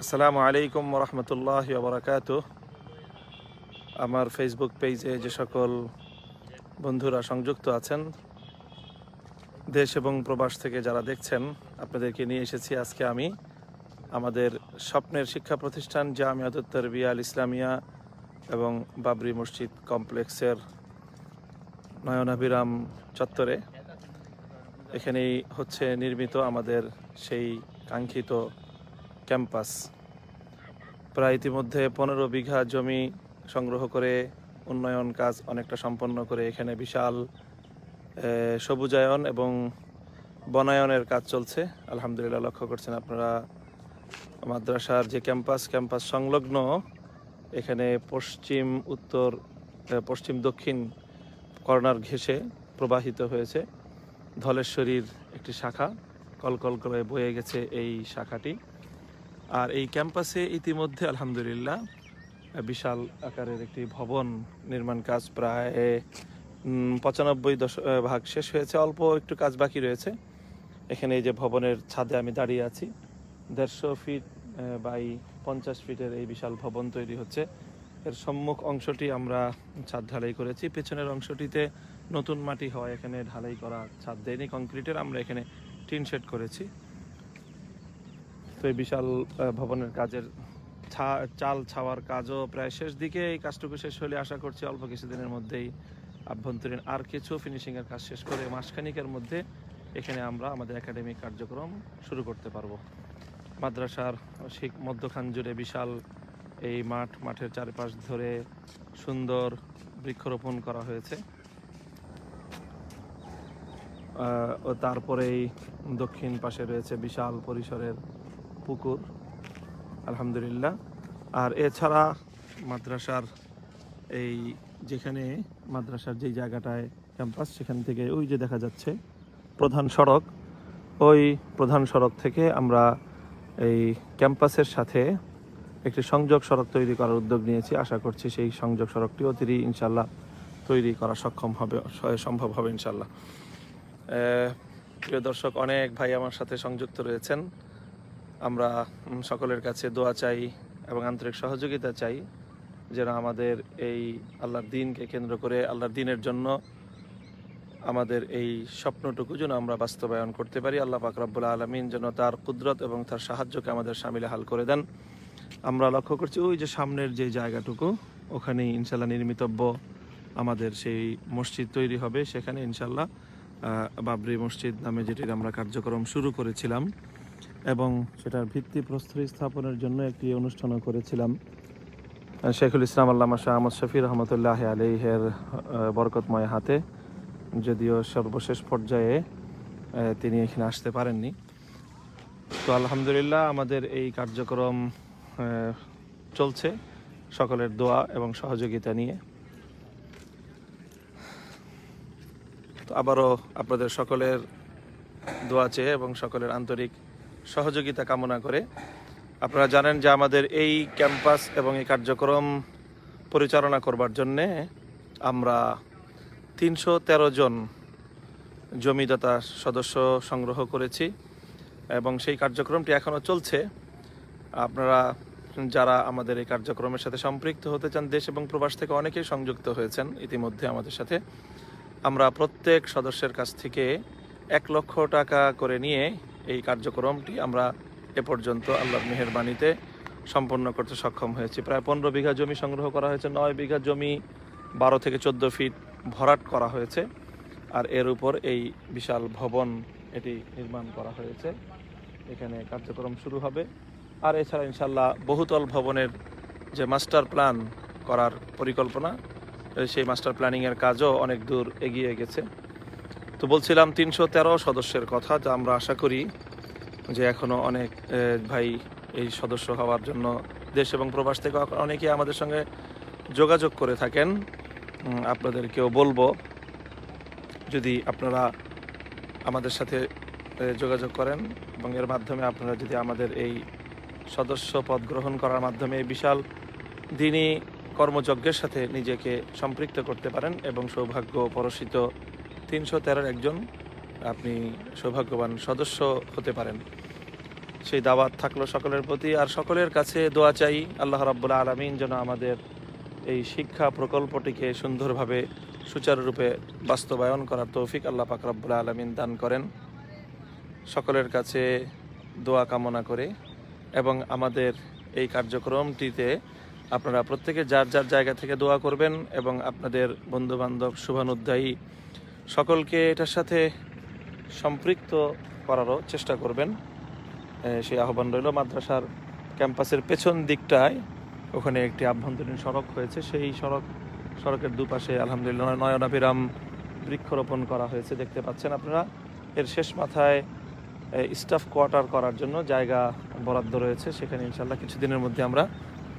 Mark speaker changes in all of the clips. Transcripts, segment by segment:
Speaker 1: আসসালামু আলাইকুম রহমতুল্লাহ বারাকাতু। আমার ফেসবুক পেজে যে সকল বন্ধুরা সংযুক্ত আছেন, দেশ এবং প্রবাস থেকে যারা দেখছেন, আপনাদেরকে নিয়ে এসেছি আজকে আমি আমাদের স্বপ্নের শিক্ষা প্রতিষ্ঠান জামিয়াতুত তারবিয়া আল ইসলামিয়া এবং বাবরি মসজিদ কমপ্লেক্সের নয়নাভিরাম চত্বরে। এখানেই হচ্ছে নির্মিত আমাদের সেই কাঙ্ক্ষিত ক্যাম্পাস। প্রায় ইতিমধ্যে 15 বিঘা জমি সংগ্রহ করে উন্নয়ন কাজ অনেকটা সম্পন্ন করে এখানে বিশাল সবুজায়ন এবং বনায়নের কাজ চলছে। আলহামদুলিল্লাহ, লক্ষ্য করছেন আপনারা মাদ্রাসার যে ক্যাম্পাস সংলগ্ন এখানে পশ্চিম দক্ষিণ কর্নার ঘেঁষে প্রবাহিত হয়েছে ধলেশ্বরীর একটি শাখা, কলকল করে বয়ে গেছে এই শাখাটি। আর এই ক্যাম্পাসে ইতিমধ্যে আলহামদুলিল্লাহ বিশাল আকারের একটি ভবন নির্মাণ কাজ প্রায় 95% শেষ হয়েছে, অল্প একটু কাজ বাকি রয়েছে। এখানে এই যে ভবনের ছাদে আমি দাঁড়িয়ে আছি, 150 ফিট বাই 50 ফিটের এই বিশাল ভবন তৈরি হচ্ছে। এর সম্মুখ অংশটি আমরা ছাদ ঢালাই করেছি, পেছনের অংশটিতে নতুন মাটি হয়, এখানে ঢালাই করা ছাদ দেয়নি কংক্রিটের, আমরা এখানে টিন শেড করেছি। তো এই বিশাল ভবনের কাজের চাল ছাওয়ার কাজও প্রায় শেষ দিকে। এই কাজটুকু শেষ হলে আশা করছি অল্প কিছুদিনের মধ্যেই আভ্যন্তরীণ আর কিছু ফিনিশিংয়ের কাজ শেষ করে মাসখানিকের মধ্যে এখানে আমরা আমাদের একাডেমিক কার্যক্রম শুরু করতে পারবো। মাদ্রাসার মধ্যখান জুড়ে বিশাল এই মাঠের চারপাশ ধরে সুন্দর বৃক্ষরোপণ করা হয়েছে। ও তারপরেই দক্ষিণ পাশে রয়েছে বিশাল পরিসরের পুকুর, আলহামদুলিল্লাহ। আর এছাড়া মাদ্রাসার যেই জায়গাটায় ক্যাম্পাস, সেখান থেকে ওই যে দেখা যাচ্ছে প্রধান সড়ক, ওই প্রধান সড়ক থেকে আমরা এই ক্যাম্পাসের সাথে একটি সংযোগ সড়ক তৈরি করার উদ্যোগ নিয়েছি। আশা করছি সেই সংযোগ সড়কটি অতিরিক্ত ইনশাল্লাহ তৈরি করা সম্ভব হবে ইনশাল্লাহ। প্রিয় দর্শক, অনেক ভাই আমার সাথে সংযুক্ত রয়েছেন। আমরা সকলের কাছে দোয়া চাই এবং আন্তরিক সহযোগিতা চাই যেন আমাদের এই আল্লাহর দিনকে কেন্দ্র করে, আল্লাহর দিনের জন্য আমাদের এই স্বপ্নটুকু যেন আমরা বাস্তবায়ন করতে পারি। আল্লাহ পাক রব্বুল আলামিন যেন তার কুদরত এবং তার সাহায্যকে আমাদের শামিলে হাল করে দেন। আমরা লক্ষ্য করছি ওই যে সামনের যে জায়গাটুকু, ওখানেই ইনশাল্লাহ নির্মিতব্য আমাদের সেই মসজিদ তৈরি হবে। সেখানে ইনশাল্লাহ বাবরি মসজিদ নামে যেটির আমরা কার্যক্রম শুরু করেছিলাম এবং সেটার ভিত্তিপ্রস্তর স্থাপনের জন্য একটি অনুষ্ঠানও করেছিলাম। শেখুল ইসলাম আল্লামা শাহ আহমদ শফি রহমতুল্লাহ আলাইহের বরকতময় হাতে, যদিও সর্বশেষ পর্যায়ে তিনি এখানে আসতে পারেননি। তো আলহামদুলিল্লাহ আমাদের এই কার্যক্রম চলছে সকলের দোয়া এবং সহযোগিতা নিয়ে। তো আবারও আপনাদের সকলের দোয়া চেয়ে এবং সকলের আন্তরিক সহযোগিতা কামনা করে, আপনারা জানেন যে আমাদের এই ক্যাম্পাস এবং এই কার্যক্রম পরিচালনা করবার জন্যে আমরা 313 জন জমিদাতা সদস্য সংগ্রহ করেছি এবং সেই কার্যক্রমটি এখনও চলছে। আপনারা যারা আমাদের এই কার্যক্রমের সাথে সম্পৃক্ত হতে চান, দেশ এবং প্রবাস থেকে অনেকেই সংযুক্ত হয়েছেন ইতিমধ্যে আমাদের সাথে। আমরা প্রত্যেক সদস্যের কাছ থেকে 1 লক্ষ টাকা করে নিয়ে এই কার্যক্রমটি আমরা এ পর্যন্ত আল্লাহর মেহেরবানিতে সম্পন্ন করতে সক্ষম হয়েছি। প্রায় 15 বিঘা জমি সংগ্রহ করা হয়েছে, 9 বিঘা জমি 12 থেকে 14 ফিট ভরাট করা হয়েছে, আর এর উপর এই বিশাল ভবন এটি নির্মাণ করা হয়েছে। এখানে কার্যক্রম শুরু হবে। আর এছাড়া ইনশাল্লাহ বহুতল ভবনের যে মাস্টার প্ল্যান করার পরিকল্পনা, সেই মাস্টার প্ল্যানিংয়ের কাজও অনেক দূর এগিয়ে গেছে। তো বলছিলাম 313 সদস্যের কথা, যা আমরা আশা করি যে এখনও অনেক ভাই এই সদস্য হওয়ার জন্য দেশ এবং প্রবাস থেকে অনেকেই আমাদের সঙ্গে যোগাযোগ করে থাকেন। আপনাদেরকেও বলবো, যদি আপনারা আমাদের সাথে যোগাযোগ করেন এবং এর মাধ্যমে আপনারা যদি আমাদের এই সদস্য পদ গ্রহণ করার মাধ্যমে এই বিশাল দিনই কর্মযজ্ঞের সাথে নিজেকে সম্পৃক্ত করতে পারেন এবং সৌভাগ্য পরশিত 313 একজন আপনি সৌভাগ্যবান সদস্য হতে পারেন। সেই দাওয়াত থাকলো সকলের প্রতি। আর সকলের কাছে দোয়া চাই আল্লাহ রাব্বুল আলামিন যেন আমাদের এই শিক্ষা প্রকল্পটিকে সুন্দরভাবে সুচারুরূপে বাস্তবায়ন করার তৌফিক আল্লাহ পাক রব্বুল আলামিন দান করেন। সকলের কাছে দোয়া কামনা করে এবং আমাদের এই কার্যক্রমটিতে আপনারা প্রত্যেকে যার যার জায়গা থেকে দোয়া করবেন এবং আপনাদের বন্ধুবান্ধব শুভানুধ্যায়ী সকলকে এটার সাথে সম্পৃক্ত করারও চেষ্টা করবেন। সেই আহ্বান রইল। মাদ্রাসার ক্যাম্পাসের পেছন দিকটায় ওখানে একটি আভ্যন্তরীণ সড়ক হয়েছে, সেই সড়কের দুপাশে আলহামদুলিল্লাহ নয়নাভিরাম বৃক্ষরোপণ করা হয়েছে, দেখতে পাচ্ছেন আপনারা। এর শেষ মাথায় স্টাফ কোয়ার্টার করার জন্য জায়গা বরাদ্দ রয়েছে, সেখানে ইনশাল্লাহ কিছুদিনের মধ্যে আমরা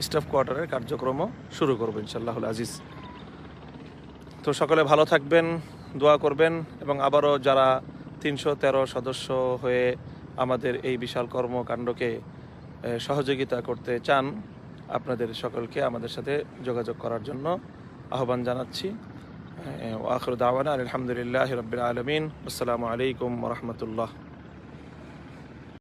Speaker 1: স্টাফ কোয়ার্টারের কার্যক্রমও শুরু করবো ইনশাল্লাহুল আজিজ। তো সকলে ভালো থাকবেন, দোয়া করবেন এবং আবারও যারা 313 সদস্য হয়ে আমাদের এই বিশাল কর্মকাণ্ডকে সহযোগিতা করতে চান, আপনাদের সকলকে আমাদের সাথে যোগাযোগ করার জন্য আহ্বান জানাচ্ছি। ওয়া আখিরু দাওয়ানা আলহামদুলিল্লাহি রাব্বিল আলামিন। আসসালামু আলাইকুম ওয়া রাহমাতুল্লাহ।